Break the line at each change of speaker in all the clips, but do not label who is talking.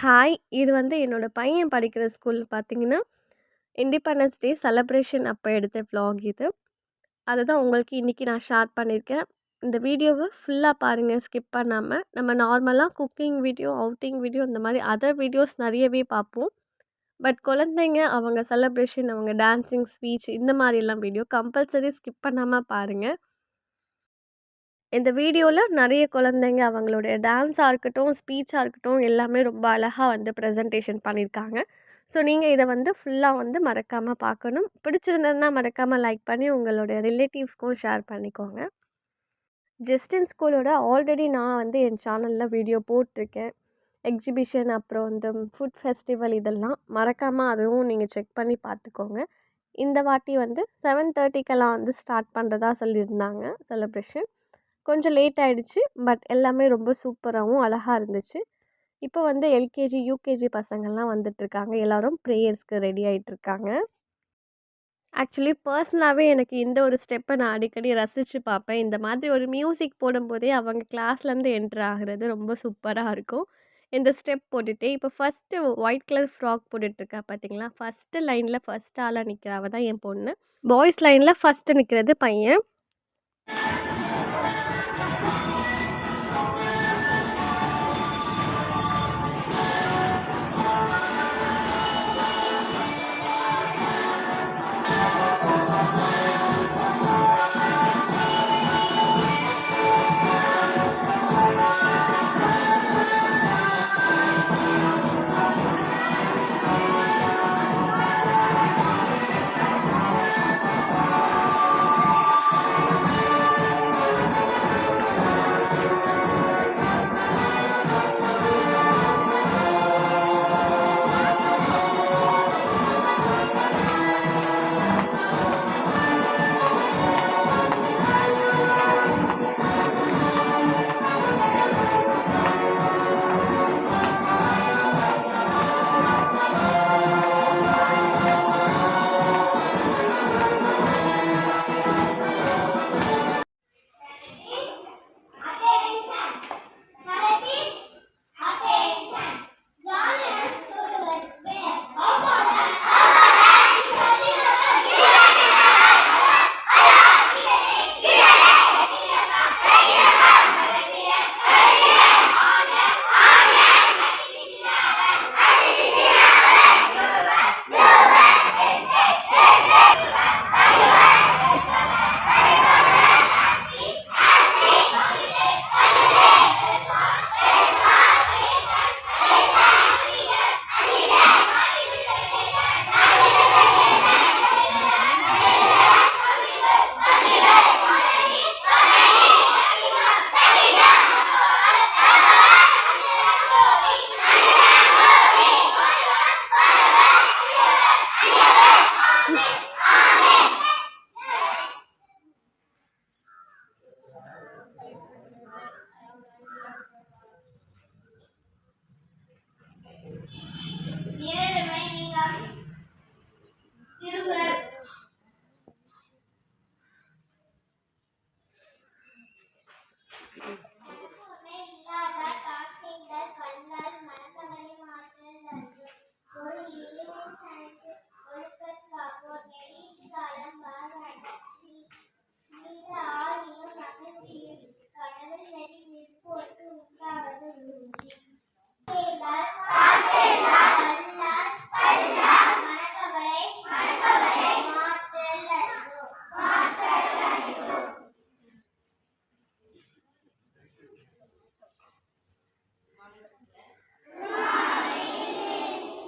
Hi! இது என்னோட பையன் படிக்கிற ஸ்கூல் பார்த்தீங்கன்னா, இண்டிபெண்டன்ஸ் டே செலப்ரேஷன் அப்ப எடுத்த விளாக் இது. அதுதான் உங்களுக்கு இன்னைக்கு நான் ஷேர் பண்ணியிருக்கேன். இந்த வீடியோவ ஃபுல்லா பாருங்க ஸ்கிப் பண்ணாம. நம்ம நார்மலா குக்கிங் வீடியோ, அவுட்டிங் வீடியோ இந்த மாரி அதர் வீடியோஸ் நெறையவே பார்ப்போம். பட் குழந்தைங்க அவங்க செலப்ரேஷன், அவங்க டான்சிங், ஸ்பீச் இந்த மாரிலாம் வீடியோ கம்பல்சரி ஸ்கிப் பண்ணாம பாருங்க. இந்த வீடியோல நெறைய குழந்தைங்க அவங்களுடைய டான்ஸா இருக்கட்டும், ஸ்பீச்சா இருக்கட்டும் எல்லாமே ரொம்ப அழகா ப்ரெசன்டேஷன் பண்ணியிருக்காங்க. ஸோ நீங்க இத ஃபுல்லா மறக்காம பார்க்கணும். பிடிச்சிருந்ததுன்னா மறக்காம லைக் பண்ணி உங்களுடைய ரிலேட்டிவ்ஸ்க்கும் ஷேர் பண்ணிக்கோங்க. ஜஸ்டின் ஸ்கூலோட ஆல்ரெடி நான் என் சேனல்ல வீடியோ போட்டிருக்கேன். எக்ஸிபிஷன் அப்புறம் ஃபுட் ஃபெஸ்டிவல் இதெல்லாம் மறக்காம அதுவும் நீங்க செக் பண்ணி பார்த்துக்கோங்க. இந்த வாட்டி 7:30க்கெல்லாம் ஸ்டார்ட் பண்ணுறதா சொல்லியிருந்தாங்க செலிப்ரேஷன். கொஞ்சம் லேட் ஆயிடுச்சு. பட் எல்லாமே ரொம்ப சூப்பராகவும் அழகா இருந்துச்சு. இப்போ எல்கேஜி, யூகேஜி பசங்கள்லாம் வந்துட்டுருக்காங்க. எல்லோரும் ப்ரேயர்ஸ்க்கு ரெடி ஆயிட்டுருக்காங்க. ஆக்சுவலி பர்சனலாகவே எனக்கு இந்த ஒரு ஸ்டெப்பை நான் அடிக்கடி ரசித்து பார்ப்பேன். இந்த மாதிரி ஒரு மியூசிக் போடும்போதே அவங்க கிளாஸ்லேருந்து என்ட்ரு ஆகிறது ரொம்ப சூப்பராக இருக்கும். இந்த ஸ்டெப் போட்டுட்டு இப்போ ஃபஸ்ட்டு ஒயிட் கலர் ஃப்ராக் போட்டுட்ருக்கா பார்த்தீங்களா? ஃபஸ்ட்டு லைனில் ஃபஸ்ட் ஆளாக நிற்கிறவ தான் என் பொண்ணு. பாய்ஸ் லைனில் ஃபஸ்ட்டு நிற்கிறது பையன்.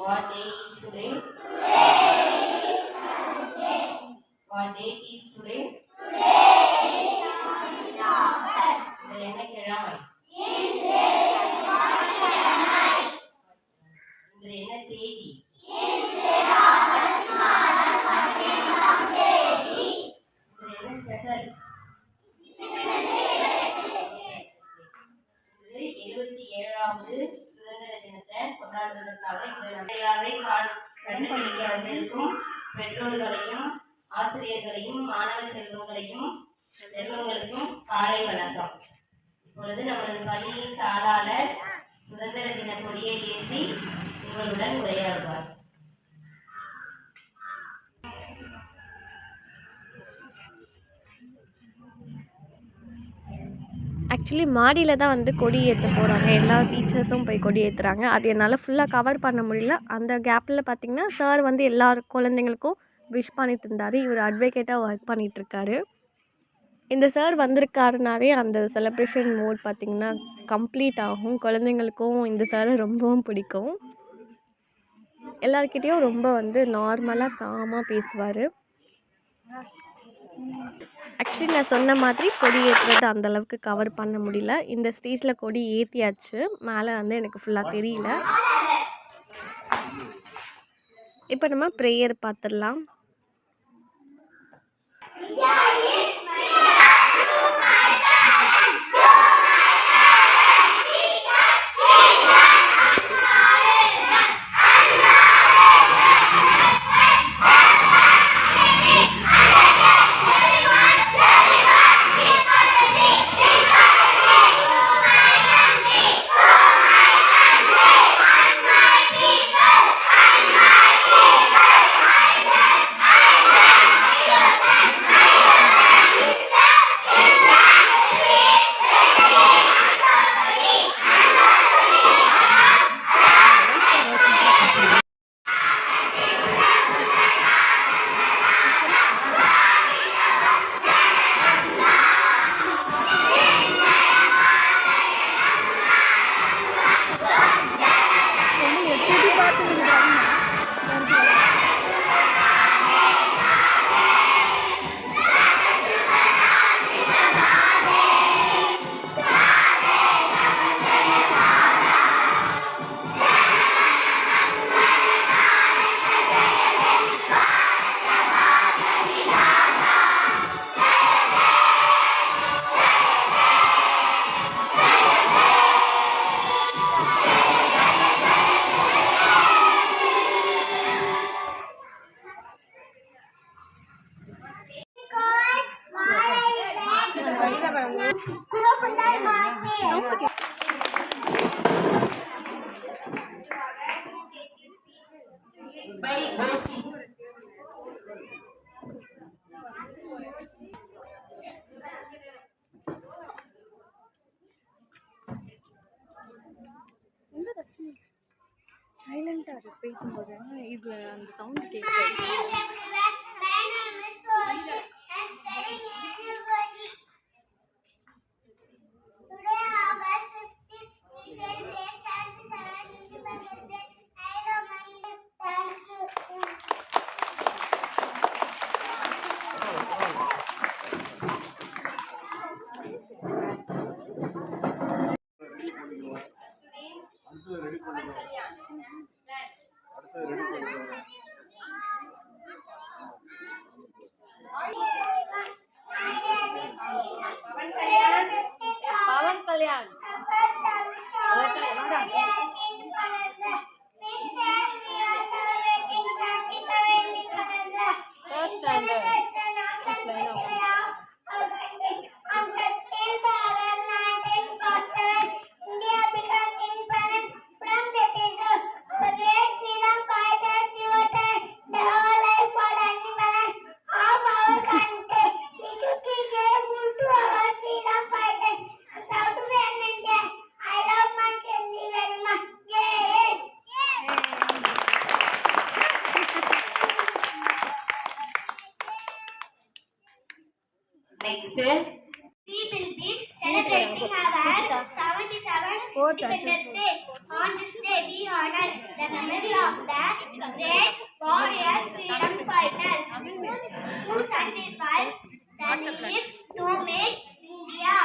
What day is today? What date is today? இன்று என்ன கிழமை? இன்று என்ன தேதி? இன்று என்ன ஸ்பெஷல்? இன்று 77வது சுதந்திர தினத்தை கொண்டாடுவதற்காக இந்த நடையாரை கண்டுபிடிக்க வந்திருக்கும் பெற்றோர்களையும் ஆசிரியர்களையும் மாணவ செல்வங்களுக்கும் காலை வணக்கம். இப்பொழுது நமது பள்ளியின் தாளாளர் சுதந்திர தின கொடியை ஏற்றி உங்களுடன் உரையாடுவார்.
ஆக்சுவலி மாடியில் தான் வந்து கொடி ஏற்ற போகிறாங்க. எல்லா டீச்சர்ஸும் போய் கொடி ஏற்றுறாங்க. அது என்னால் ஃபுல்லாக கவர் பண்ண முடியல. அந்த கேப்பில் பார்த்திங்கன்னா சார் வந்து எல்லா குழந்தைங்களுக்கும் விஷ் பண்ணிட்டு இருந்தார். இவர் அட்வொகேட்டாக ஒர்க் பண்ணிகிட்ருக்காரு. இந்த சார் வந்திருக்காருனாலே அந்த செலிப்ரேஷன் மோட் பார்த்திங்கன்னா கம்ப்ளீட் ஆகும். குழந்தைங்களுக்கும் இந்த சாரை ரொம்பவும் பிடிக்கும். எல்லாருக்கிட்டேயும் ரொம்ப வந்து நார்மலாக காமாக பேசுவார். ஆக்சுவலி நான் சொன்ன மாதிரி கொடி ஏற்றுறது அந்தளவுக்கு கவர் பண்ண முடியல. இந்த ஸ்டேஜில் கொடி ஏற்றியாச்சு. மேலே வந்து எனக்கு ஃபுல்லாக தெரியல. இப்போ நம்ம ப்ரேயர் பார்த்துடலாம். சைலண்டாக பேசும்போது இது அந்த சவுண்ட் கேட்குது. Pawan Kalyan
Next, we will be celebrating our 77th Independence Day. On this day, we honor the memory of the great warriors, freedom fighters who sacrificed their lives to make India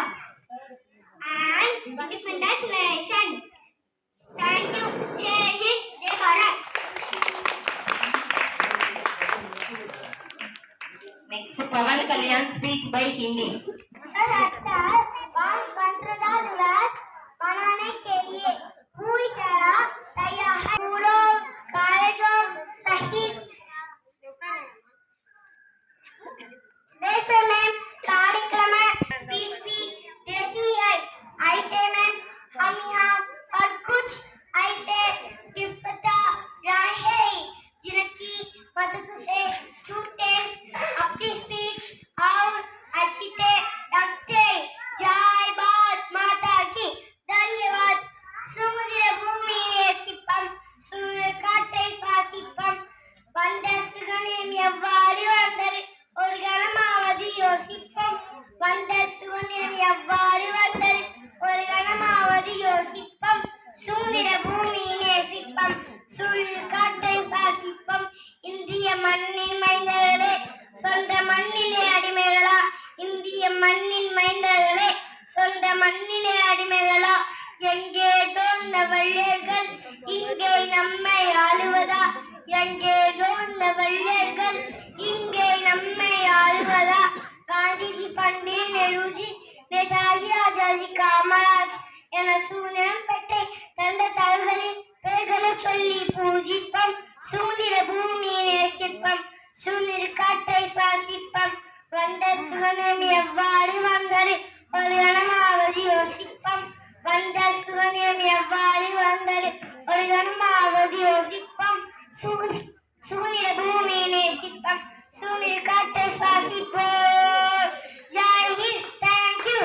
an independent nation. Thank you. Jai Hind, Jai Bharat. Next, Pawan Kalyan speech by Hindi. स्वतंत्रता दिवस मनाने के लिए पूरी तरह तैयार है। स्कूलों, कॉलेजों सहित देश में कार्यक्रम स्पीच भी देती है। ऐसे में हम यहाँ पर நம்மை ஆளுவதா? எங்கேயோ இந்த வெள்ளையர்கள் இங்கே நம்மை ஆளுவதா? காந்திஜி, பண்டிட் நெருஜி, நேதாஜி, ஆஜாஜி, காமராஜ் என சுதந்திரம் பெற்றை தந்த தலைவரின் பெயர்களை சொல்லி பூஜிப்போம். சுதந்திர பூமியை நேசிப்போம், சுதந்திர காற்றை சுவாசிப்போம். வந்த சுதந்திரம் எவ்வாறு வந்தது ஒரு கணமாவது யோசிப்போம். வந்த சுதந்திரம் எவ்வாறு வந்தது ஒரு கணமாவது யோசிப்போம். சுதந்திர பூமியை நேசிப்போம், சுதந்திர காற்றை சுவாசிப்போம். ஜெய் ஹிந்த். தேங்க்யூ.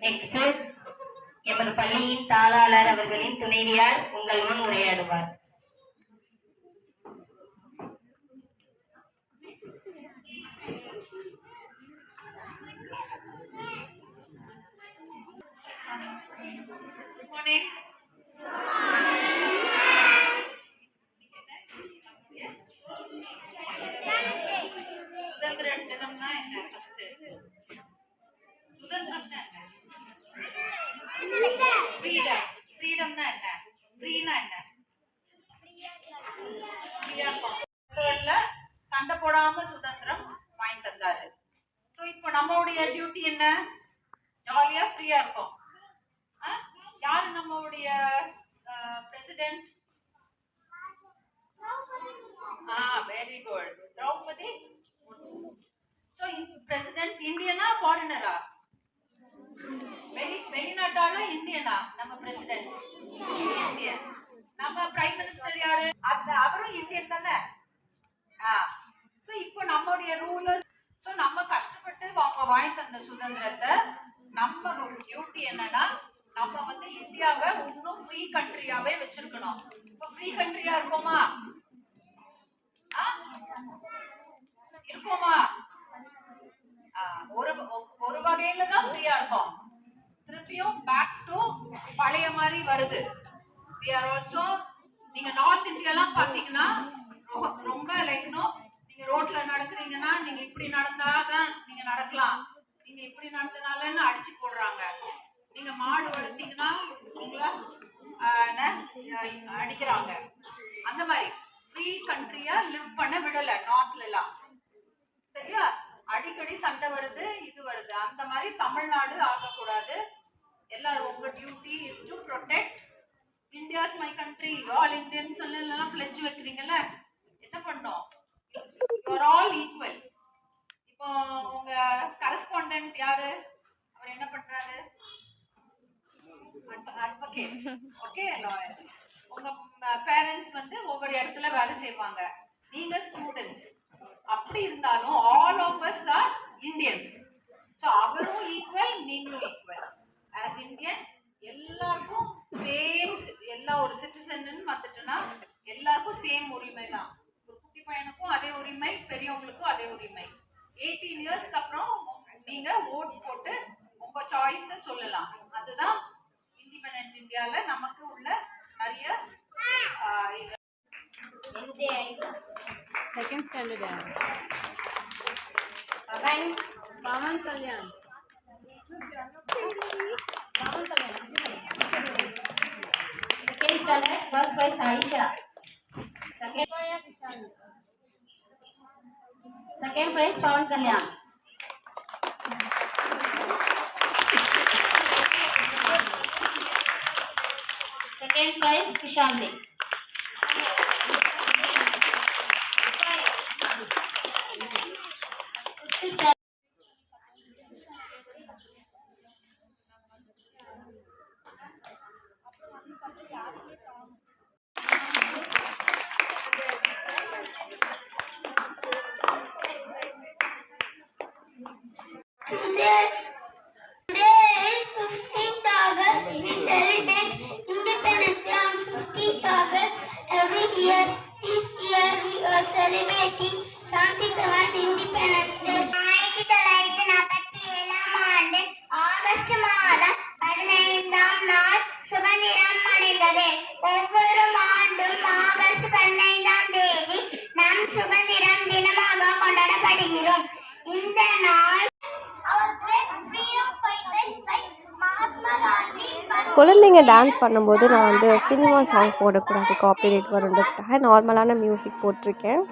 நெக்ஸ்ட் எமது பள்ளியின் தாளாளர் அவர்களின் துணைவியார் உங்கள் முன் உரையாடுவார்.
சுதந்திர தினம்னா என்ன? ஃபர்ஸ்ட் சுதந்திரம்னா என்ன? ஃப்ரீடம். ஃப்ரீடம்னா என்ன? ஃப்ரீனா என்ன? சண்டை போடாம சுதந்திரம் வாங்கி தந்தாரு. ஸோ இப்போ நம்மளுடைய டியூட்டி என்ன? ஜாலியா ஃப்ரீயா இருக்கும். யாரு நம்மளுடைய president? Very good, Draupadi. So president இந்தியனா ஃபாரினரா? வெளிநாட்டால இந்தியனா? நம்ம பிரசிடென்ட் இந்தியன். நம்ம பிரைம் மினிஸ்டர் யாரு? அவரும் இந்தியன் தானே. ஸோ இப்போ நம்மளுடைய ரூலர்ஸ். ஸோ நம்ம கஷ்டப்பட்டு வாங்கி தந்த சுதந்திரத்தை நம்ம டியூட்டி என்னன்னா, நம்ம வந்து இந்தியாவை இன்னும் ஃப்ரீ கண்ட்ரியாவே வச்சிருக்கணும். இப்போ ஃப்ரீ கண்ட்ரியா இருக்கோமா? இருக்கோமா? ஒரு வகையில தான் ஃப்ரீயா இருக்கும். திருப்பியும் பேக் டு பழைய மாதிரி வருது. we are also, நீங்க நார்த் இந்தியாலாம் பாத்தீங்கன்னா ரொம்ப நீங்க ரோட்ல நடக்கிறீங்கன்னா நீங்க இப்படி நடந்தாதான் நீங்க நடக்கலாம், நீங்க இப்படி நடந்தனாலன்னு அடிச்சு போடுறாங்க. நீங்க மாடு வளர்த்தீங்கன்னா உங்களை அடிக்கிறாங்க. அந்த மாதிரி ஃப்ரீ கண்ட்ரியா லிவ் பண்ண விடல நார்த்ல எல்லாம். சரியா? அடிக்கடி சண்டை வருது, இது வருது. அந்த மாதிரி தமிழ்நாடு ஆகக்கூடாது. எல்லாரும் உங்க duty is to protect India is my country. All Indians எல்லாம் பிளட்ஜ் வைக்கிறீங்கல்ல, என்ன பண்ணோம்? You are all equal. இப்போ உங்க கரஸ்பாண்டன்ட் யாரு? அவர் என்ன பண்றாரு? அட்வொகேட். Okay, lawyer. உங்க பேரண்ட்ஸ் வந்து ஒவ்வொரு இடத்துல வேலை செய்வாங்க, நீங்க ஸ்டூடெண்ட்ஸ். அப்படி இருந்தாலும் all of us are Indians. So அவரும் ஈக்குவல், நீங்களும் ஈக்குவல். ஆஸ் இந்தியன் எல்லாருக்கும் சேம், எல்லா ஒரு சிட்டிசன் வந்துட்டுன்னா எல்லாருக்கும் சேம் உரிமை தான். ஒரு குட்டி பையனுக்கும் அதே உரிமை, பெரியவங்களுக்கும் அதே உரிமை. 18 இயர்ஸ்க்கு அப்புறம் நீங்க ஓட் போட்டு உங்க சாய்ஸை சொல்லலாம். அதுதான் இண்டிபெண்டன்ட் இந்தியால நமக்கு உள்ள நிறைய
सेकंड स्टैंडर्ड है Pawan Kalyan
second standard first வைஸ் Ayesha. Second prize Pawan Kalyan. Second prize Kishanthi.
Today is 15th August. We celebrate Independence Day on 15th August every year. This year we are celebrating 77th Independence Day. 1947 ஆண்டு August மாதம் 15ஆம் நாள் சுதந்திரம் அடைந்தது. ஒவ்வொரு ஆண்டும் ஆகஸ்ட் 15ஆம் தேதி நம் சுதந்திரம் தினமாக கொண்டாடப்படுகிறோம். இந்த நாள் our great freedom fighters like Mahatma Gandhi,
குழந்தைங்க டான்ஸ் பண்ணும்போது நான் வந்து சினிமா சாங் போடக்கூடாது, காப்பிரைட் வருன்றதுக்காக நார்மலான மியூசிக் போட்டிருக்கேன்.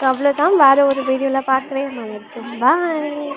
ஸோ அவ்வளோதான். வேறு ஒரு வீடியோவில் பார்க்குறேன். பாய்.